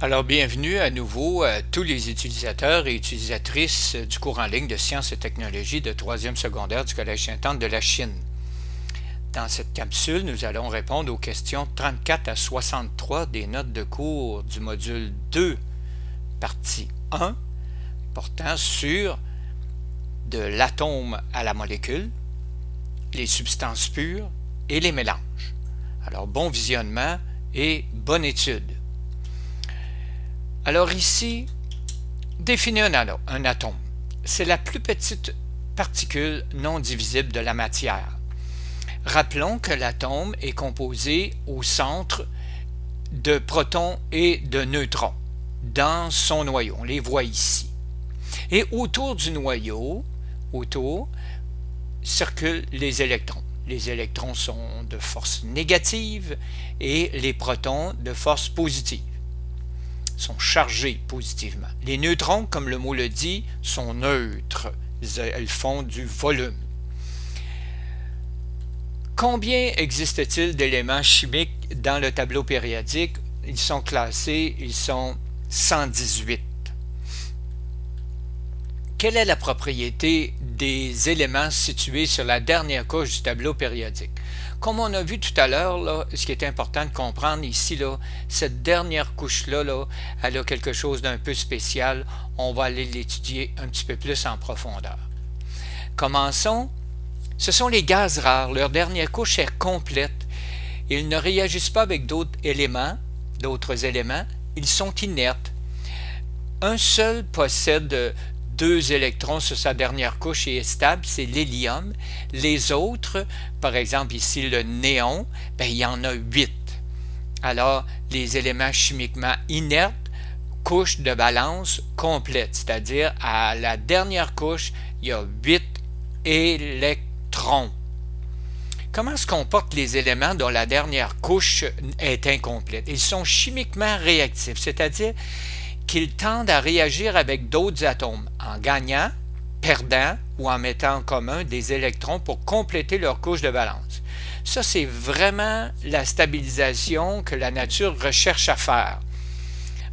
Alors, bienvenue à nouveau à tous les utilisateurs et utilisatrices du cours en ligne de sciences et technologies de 3e secondaire du Collège Sainte-Anne de la Chine. Dans cette capsule, nous allons répondre aux questions 34 à 63 des notes de cours du module 2, partie 1, portant sur de l'atome à la molécule, les substances pures et les mélanges. Alors, bon visionnement et bonne étude. Alors ici, définis un atome. C'est la plus petite particule non divisible de la matière. Rappelons que l'atome est composé au centre de protons et de neutrons dans son noyau. On les voit ici. Et autour du noyau, circulent les électrons. Les électrons sont de force négative et les protons de force positive. Sont chargés positivement. Les neutrons, comme le mot le dit, sont neutres. Elles font du volume. Combien existe-t-il d'éléments chimiques dans le tableau périodique? Ils sont classés, ils sont 118. Quelle est la propriété des éléments situés sur la dernière couche du tableau périodique? Comme on a vu tout à l'heure, ce qui est important de comprendre ici, cette dernière couche-là, elle a quelque chose d'un peu spécial. On va aller l'étudier un petit peu plus en profondeur. Commençons. Ce sont les gaz rares. Leur dernière couche est complète. Ils ne réagissent pas avec d'autres éléments. Ils sont inertes. Un seul possède 2 électrons sur sa dernière couche et est stable, c'est l'hélium. Les autres, par exemple ici le néon, il y en a 8. Alors, les éléments chimiquement inertes, couche de valence complète, c'est-à-dire à la dernière couche, il y a 8 électrons. Comment se comportent les éléments dont la dernière couche est incomplète? Ils sont chimiquement réactifs, c'est-à-dire qu'ils tendent à réagir avec d'autres atomes, en gagnant, perdant ou en mettant en commun des électrons pour compléter leur couche de valence. Ça, c'est vraiment la stabilisation que la nature recherche à faire.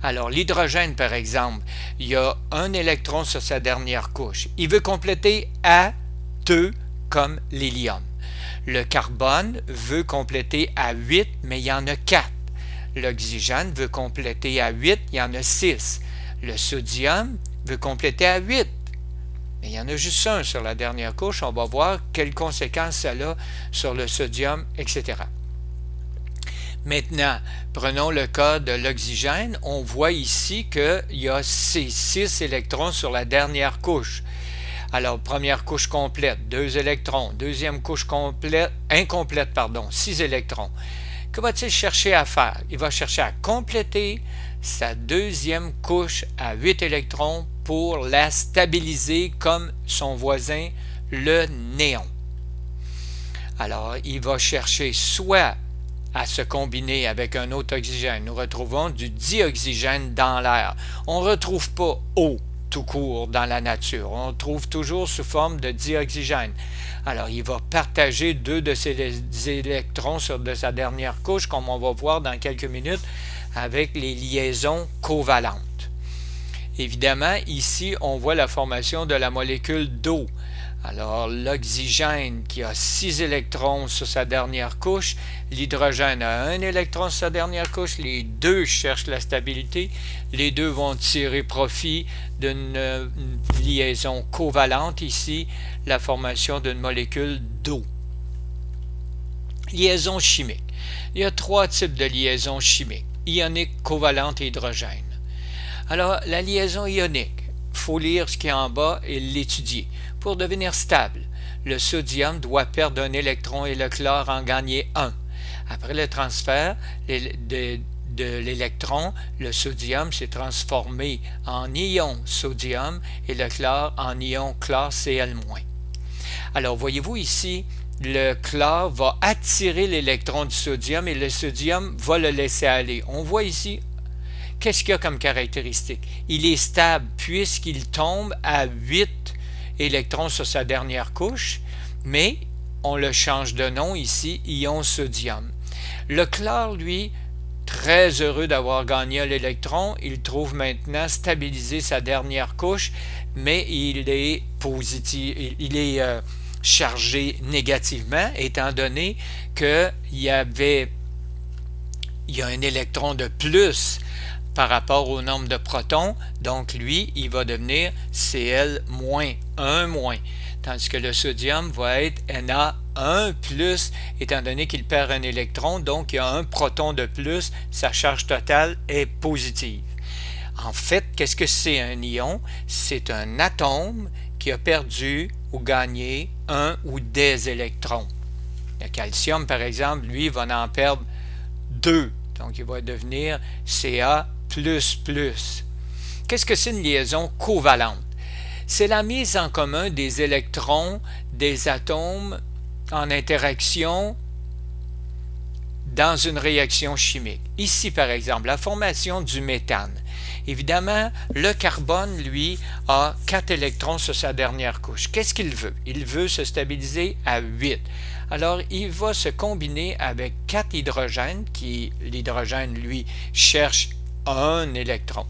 Alors, l'hydrogène, par exemple, il y a un électron sur sa dernière couche. Il veut compléter à 2 comme l'hélium. Le carbone veut compléter à 8, mais il y en a 4. L'oxygène veut compléter à 8, il y en a 6. Le sodium veut compléter à 8, mais il y en a juste un sur la dernière couche. On va voir quelles conséquences ça a sur le sodium, etc. Maintenant, prenons le cas de l'oxygène. On voit ici qu'il y a ces 6 électrons sur la dernière couche. Alors, première couche complète, 2 électrons. Deuxième couche incomplète, 6 électrons. Que va-t-il chercher à faire? Il va chercher à compléter sa deuxième couche à 8 électrons pour la stabiliser comme son voisin, le néon. Alors, il va chercher soit à se combiner avec un autre oxygène. Nous retrouvons du dioxygène dans l'air. On ne retrouve pas eau tout court dans la nature. On le trouve toujours sous forme de dioxygène. Alors, il va partager 2 de ses électrons de sa dernière couche, comme on va voir dans quelques minutes, avec les liaisons covalentes. Évidemment, ici, on voit la formation de la molécule d'eau. Alors, l'oxygène qui a 6 électrons sur sa dernière couche, l'hydrogène a 1 électron sur sa dernière couche, les deux cherchent la stabilité, les deux vont tirer profit d'une liaison covalente ici, la formation d'une molécule d'eau. Liaison chimique. Il y a 3 types de liaisons chimiques, ionique, covalente et hydrogène. Alors, la liaison ionique, il faut lire ce qui est en bas et l'étudier. Pour devenir stable, le sodium doit perdre un électron et le chlore en gagner un. Après le transfert de l'électron, le sodium s'est transformé en ion sodium et le chlore en ion chlore Cl-. Alors, voyez-vous ici, le chlore va attirer l'électron du sodium et le sodium va le laisser aller. On voit ici, qu'est-ce qu'il y a comme caractéristique? Il est stable puisqu'il tombe à 8 électrons sur sa dernière couche, mais on le change de nom ici, ion sodium. Le chlore, lui, très heureux d'avoir gagné à l'électron. Il trouve maintenant stabilisé sa dernière couche, mais il est positif, il est chargé négativement, étant donné qu'il y a un électron de plus par rapport au nombre de protons. Donc lui, il va devenir Cl-1-, tandis que le sodium va être Na1+, étant donné qu'il perd un électron, donc il y a un proton de plus, sa charge totale est positive. En fait, qu'est-ce que c'est un ion? C'est un atome qui a perdu ou gagné un ou des électrons. Le calcium, par exemple, lui, va en perdre 2, donc il va devenir Ca++. Qu'est-ce que c'est une liaison covalente? C'est la mise en commun des électrons des atomes en interaction dans une réaction chimique. Ici, par exemple, la formation du méthane. Évidemment, le carbone, lui, a 4 électrons sur sa dernière couche. Qu'est-ce qu'il veut? Il veut se stabiliser à 8. Alors, il va se combiner avec 4 hydrogènes, l'hydrogène, lui, cherche un électron.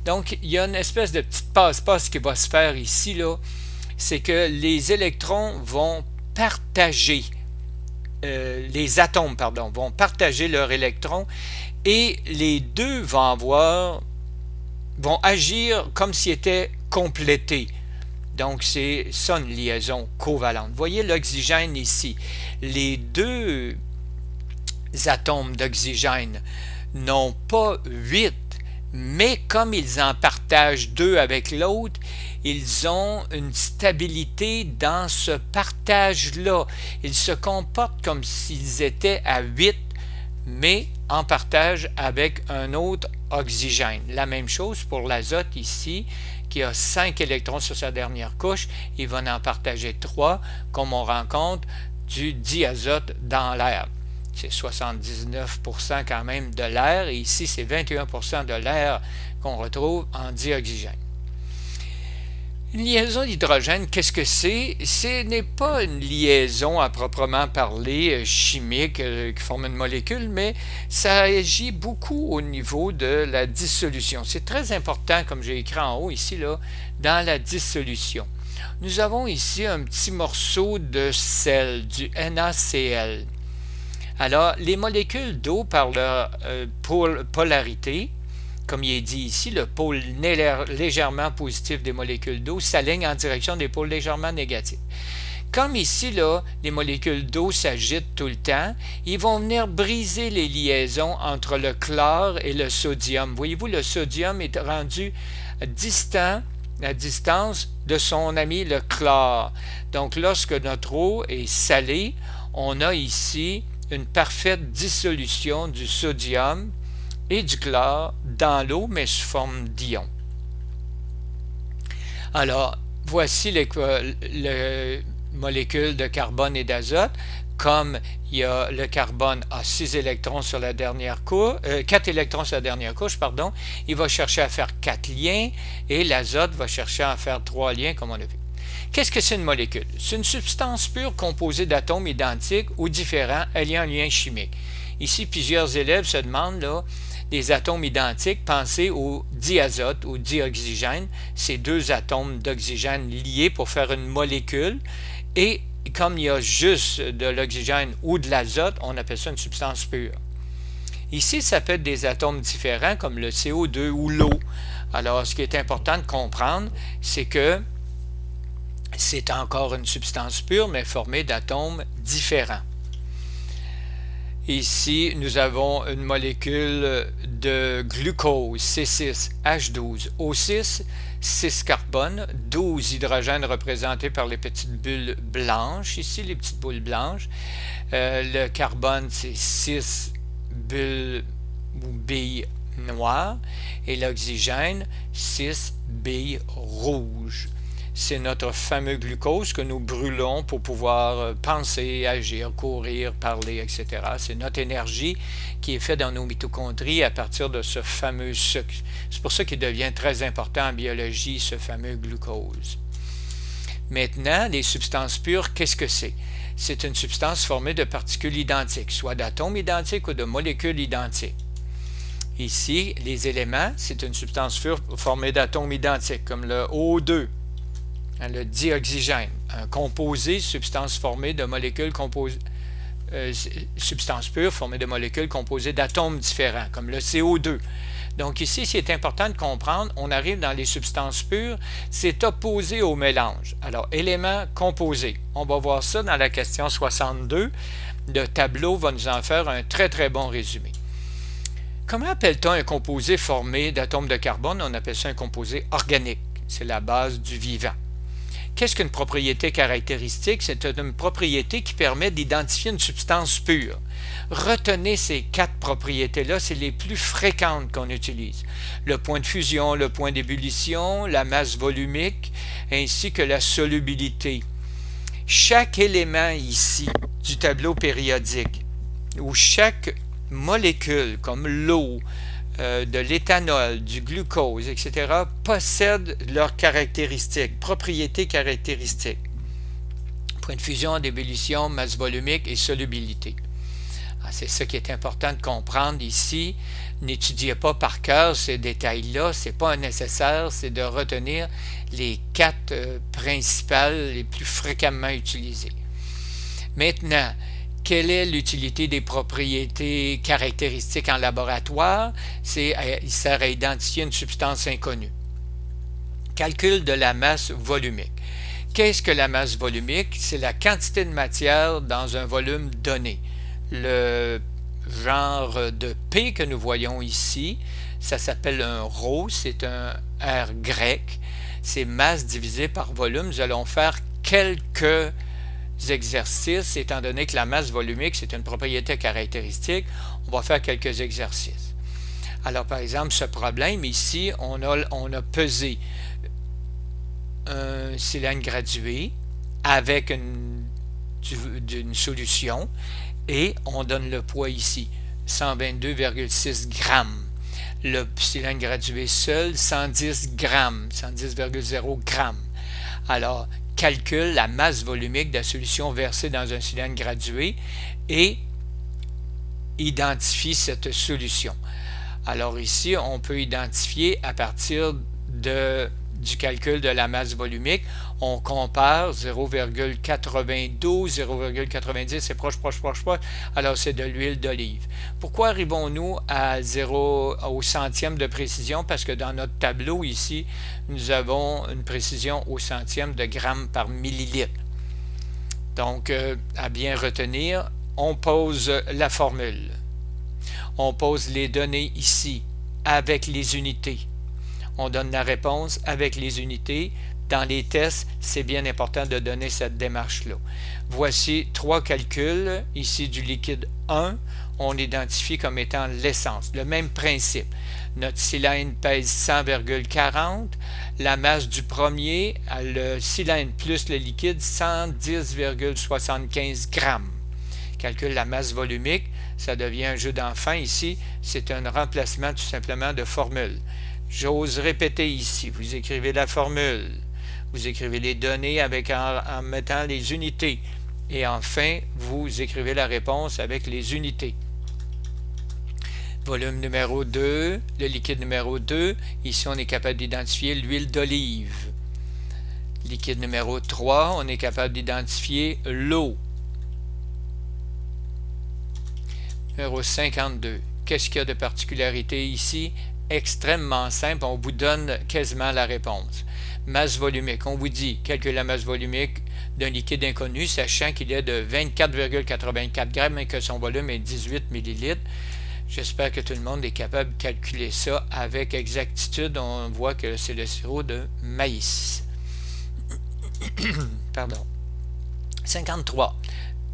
Donc, il y a une espèce de petite passe-passe qui va se faire ici, là. C'est que les électrons vont partager, les atomes, pardon, vont partager leurs électrons et les deux vont agir comme s'ils étaient complétés. Donc, c'est ça une liaison covalente. Vous voyez l'oxygène ici. Les deux atomes d'oxygène n'ont pas 8, mais comme ils en partagent 2 avec l'autre, ils ont une stabilité dans ce partage-là. Ils se comportent comme s'ils étaient à 8, mais en partage avec un autre oxygène. La même chose pour l'azote ici, qui a 5 électrons sur sa dernière couche. Il va en partager 3, comme on rencontre du diazote dans l'air. C'est 79% quand même de l'air, et ici c'est 21% de l'air qu'on retrouve en dioxygène. Une liaison d'hydrogène, qu'est-ce que c'est? Ce n'est pas une liaison à proprement parler chimique qui forme une molécule, mais ça agit beaucoup au niveau de la dissolution. C'est très important, comme j'ai écrit en haut ici, là, dans la dissolution. Nous avons ici un petit morceau de sel, du NaCl. Alors, les molécules d'eau, par leur polarité, comme il est dit ici, le pôle légèrement positif des molécules d'eau s'aligne en direction des pôles légèrement négatifs. Comme ici, là, les molécules d'eau s'agitent tout le temps, ils vont venir briser les liaisons entre le chlore et le sodium. Voyez-vous, le sodium est rendu distant, à distance de son ami le chlore. Donc, lorsque notre eau est salée, on a ici une parfaite dissolution du sodium et du chlore dans l'eau, mais sous forme d'ion. Alors, voici les molécules de carbone et d'azote. Comme le carbone a 6 électrons sur la dernière couche, 4 électrons sur la dernière couche, pardon, il va chercher à faire 4 liens et l'azote va chercher à faire 3 liens, comme on a vu. Qu'est-ce que c'est une molécule? C'est une substance pure composée d'atomes identiques ou différents ayant un lien chimique. Ici, plusieurs élèves se demandent, là, des atomes identiques, pensez au diazote ou dioxygène, ces deux atomes d'oxygène liés pour faire une molécule, et comme il y a juste de l'oxygène ou de l'azote, on appelle ça une substance pure. Ici, ça peut être des atomes différents comme le CO2 ou l'eau. Alors, ce qui est important de comprendre, c'est que c'est encore une substance pure, mais formée d'atomes différents. Ici, nous avons une molécule de glucose, C6H12O6, 6 carbones, 12 hydrogènes représentés par les petites bulles blanches, ici les petites boules blanches. Le carbone, c'est 6 bulles ou billes noires, et l'oxygène, 6 billes rouges. C'est notre fameux glucose que nous brûlons pour pouvoir penser, agir, courir, parler, etc. C'est notre énergie qui est faite dans nos mitochondries à partir de ce fameux sucre. C'est pour ça qu'il devient très important en biologie, ce fameux glucose. Maintenant, les substances pures, qu'est-ce que c'est? C'est une substance formée de particules identiques, soit d'atomes identiques ou de molécules identiques. Ici, les éléments, c'est une substance pure formée d'atomes identiques, comme le O2, le dioxygène, un composé, substance formée de molécules composées, substance pure formée de molécules composées d'atomes différents, comme le CO2. Donc ici, c'est important de comprendre, on arrive dans les substances pures, c'est opposé au mélange. Alors, éléments composés, on va voir ça dans la question 62. Le tableau va nous en faire un très très bon résumé. Comment appelle-t-on un composé formé d'atomes de carbone? On appelle ça un composé organique. C'est la base du vivant. Qu'est-ce qu'une propriété caractéristique? C'est une propriété qui permet d'identifier une substance pure. Retenez ces 4 propriétés-là, c'est les plus fréquentes qu'on utilise. Le point de fusion, le point d'ébullition, la masse volumique, ainsi que la solubilité. Chaque élément ici du tableau périodique, ou chaque molécules comme l'eau, de l'éthanol, du glucose, etc., possèdent leurs caractéristiques, propriétés caractéristiques. Point de fusion, d'ébullition, masse volumique et solubilité. C'est ça qui est important de comprendre ici. N'étudiez pas par cœur ces détails-là, ce n'est pas un nécessaire, c'est de retenir les 4 principales les plus fréquemment utilisées. Maintenant, quelle est l'utilité des propriétés caractéristiques en laboratoire? Il sert à identifier une substance inconnue. Calcul de la masse volumique. Qu'est-ce que la masse volumique? C'est la quantité de matière dans un volume donné. Le genre de P que nous voyons ici, ça s'appelle un ρ, c'est un R grec. C'est masse divisée par volume. Nous allons faire quelques exercices, étant donné que la masse volumique, c'est une propriété caractéristique, on va faire quelques exercices. Alors, par exemple, ce problème ici, on a pesé un cylindre gradué avec une solution et on donne le poids ici, 122,6 grammes. Le cylindre gradué seul, 110 grammes, 110,0 grammes. Alors, calcule la masse volumique de la solution versée dans un cylindre gradué et identifie cette solution. Alors ici, on peut identifier à partir du calcul de la masse volumique, on compare 0,92, 0,90, c'est proche. Alors c'est de l'huile d'olive. Pourquoi arrivons-nous à 0 au centième de précision? Parce que dans notre tableau ici, nous avons une précision au centième de gramme par millilitre. Donc, à bien retenir, on pose la formule. On pose les données ici avec les unités. On donne la réponse avec les unités. Dans les tests, c'est bien important de donner cette démarche-là. Voici 3 calculs. Ici, du liquide 1, on identifie comme étant l'essence. Le même principe. Notre cylindre pèse 100,40. La masse du premier, le cylindre plus le liquide, 110,75 grammes. Calcule la masse volumique. Ça devient un jeu d'enfant ici. C'est un remplacement tout simplement de formule. J'ose répéter ici, vous écrivez la formule, vous écrivez les données en mettant les unités et enfin, vous écrivez la réponse avec les unités. Volume numéro 2, le liquide numéro 2, ici on est capable d'identifier l'huile d'olive. Liquide numéro 3, on est capable d'identifier l'eau. Numéro 52, qu'est-ce qu'il y a de particularité ici? Extrêmement simple, on vous donne quasiment la réponse. Masse volumique, on vous dit calcule la masse volumique d'un liquide inconnu, sachant qu'il est de 24,84 grammes et que son volume est 18 millilitres. J'espère que tout le monde est capable de calculer ça avec exactitude. On voit que c'est le sirop de maïs. Pardon. 53.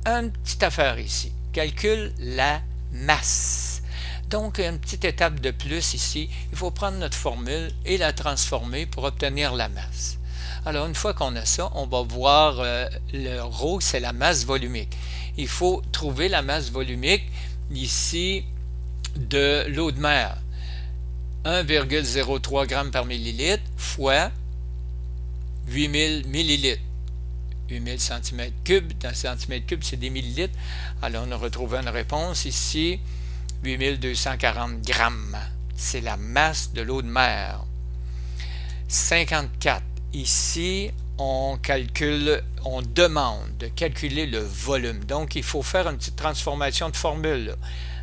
Une petite affaire ici. Calcule la masse. Donc, une petite étape de plus ici, il faut prendre notre formule et la transformer pour obtenir la masse. Alors, une fois qu'on a ça, on va voir le ρ, c'est la masse volumique. Il faut trouver la masse volumique ici de l'eau de mer. 1,03 g par millilitre fois 8000 millilitres. 8000 cm3, dans cm3, c'est des millilitres. Alors, on a retrouvé une réponse ici. 8240 grammes. c'est la masse de l'eau de mer. 54. Ici, on demande de calculer le volume. Donc, il faut faire une petite transformation de formule, là.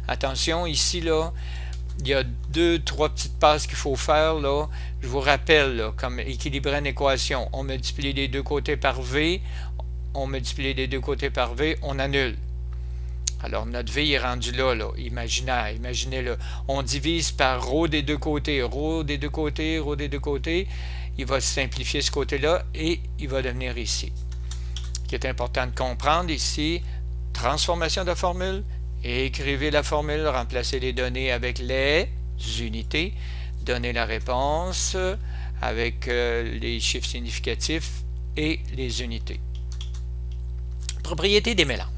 Attention, ici, là, il y a 2-3 petites passes qu'il faut faire, là. Je vous rappelle, là, comme équilibrer une équation, on multiplie les deux côtés par V, on multiplie les deux côtés par V, on annule. Alors, notre V est rendu là, imaginaire, imaginez-le. On divise par ρ des deux côtés, ρ des deux côtés, ρ des deux côtés. Il va simplifier ce côté-là et il va devenir ici. Ce qui est important de comprendre ici, transformation de formule, écrivez la formule, remplacez les données avec les unités, donnez la réponse avec les chiffres significatifs et les unités. Propriété des mélanges.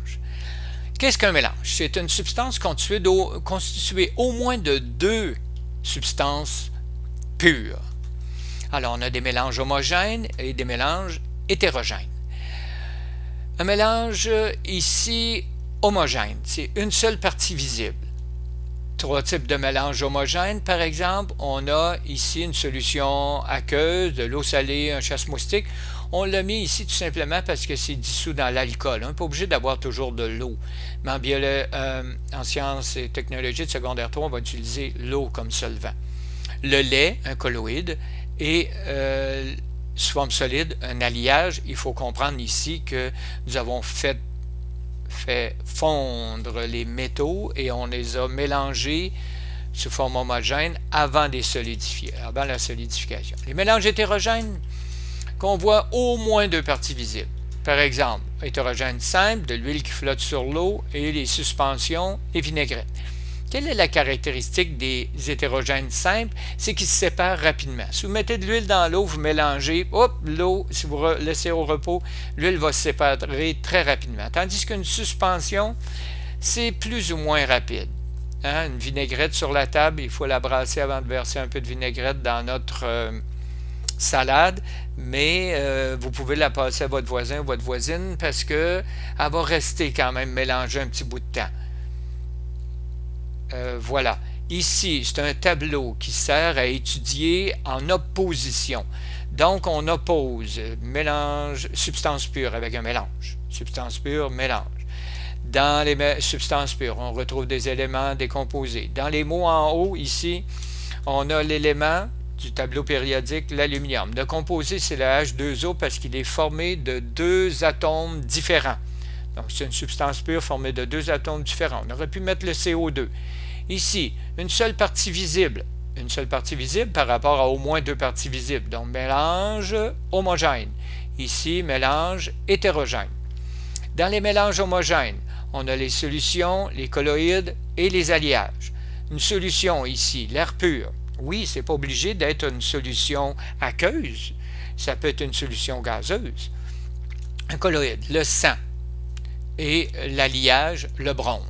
Qu'est-ce qu'un mélange? C'est une substance constituée au moins de deux substances pures. Alors, on a des mélanges homogènes et des mélanges hétérogènes. Un mélange ici homogène, c'est une seule partie visible. Trois types de mélanges homogènes, par exemple, on a ici une solution aqueuse, de l'eau salée, un chasse-moustique. On l'a mis ici tout simplement parce que c'est dissous dans l'alcool. On n'est pas obligé d'avoir toujours de l'eau. Mais en sciences et technologies de secondaire 3, on va utiliser l'eau comme solvant. Le lait, un colloïde, et sous forme solide, un alliage. Il faut comprendre ici que nous avons fait fondre les métaux et on les a mélangés sous forme homogène avant de solidifier, avant la solidification. Les mélanges hétérogènes, qu'on voit au moins deux parties visibles. Par exemple, hétérogène simple, de l'huile qui flotte sur l'eau et les suspensions et vinaigrettes. Quelle est la caractéristique des hétérogènes simples? C'est qu'ils se séparent rapidement. Si vous mettez de l'huile dans l'eau, vous mélangez, hop, l'eau, si vous laissez au repos, l'huile va se séparer très rapidement. Tandis qu'une suspension, c'est plus ou moins rapide. Hein? Une vinaigrette sur la table, il faut la brasser avant de verser un peu de vinaigrette dans notre salade, mais vous pouvez la passer à votre voisin ou votre voisine parce qu'elle va rester quand même mélangée un petit bout de temps. Voilà. Ici, c'est un tableau qui sert à étudier en opposition. Donc, on oppose mélange, substance pure avec un mélange. Substance pure, mélange. Dans les substances pures, on retrouve des éléments décomposés. Dans les mots en haut, ici, on a l'élément du tableau périodique, l'aluminium. Le composé, c'est le H2O parce qu'il est formé de deux atomes différents. Donc, c'est une substance pure formée de deux atomes différents. On aurait pu mettre le CO2. Ici, une seule partie visible. Une seule partie visible par rapport à au moins deux parties visibles. Donc, mélange homogène. Ici, mélange hétérogène. Dans les mélanges homogènes, on a les solutions, les colloïdes et les alliages. Une solution ici, l'air pur. Oui, ce n'est pas obligé d'être une solution aqueuse. Ça peut être une solution gazeuse. Un colloïde, le sang. Et l'alliage, le bronze.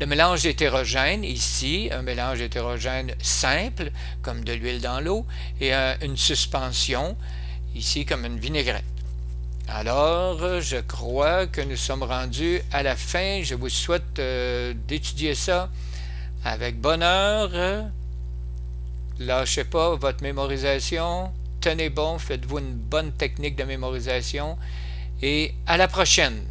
Le mélange hétérogène, ici, un mélange hétérogène simple, comme de l'huile dans l'eau, et une suspension, ici, comme une vinaigrette. Alors, je crois que nous sommes rendus à la fin. Je vous souhaite d'étudier ça avec bonheur. Lâchez pas votre mémorisation. Tenez bon, faites-vous une bonne technique de mémorisation. Et à la prochaine!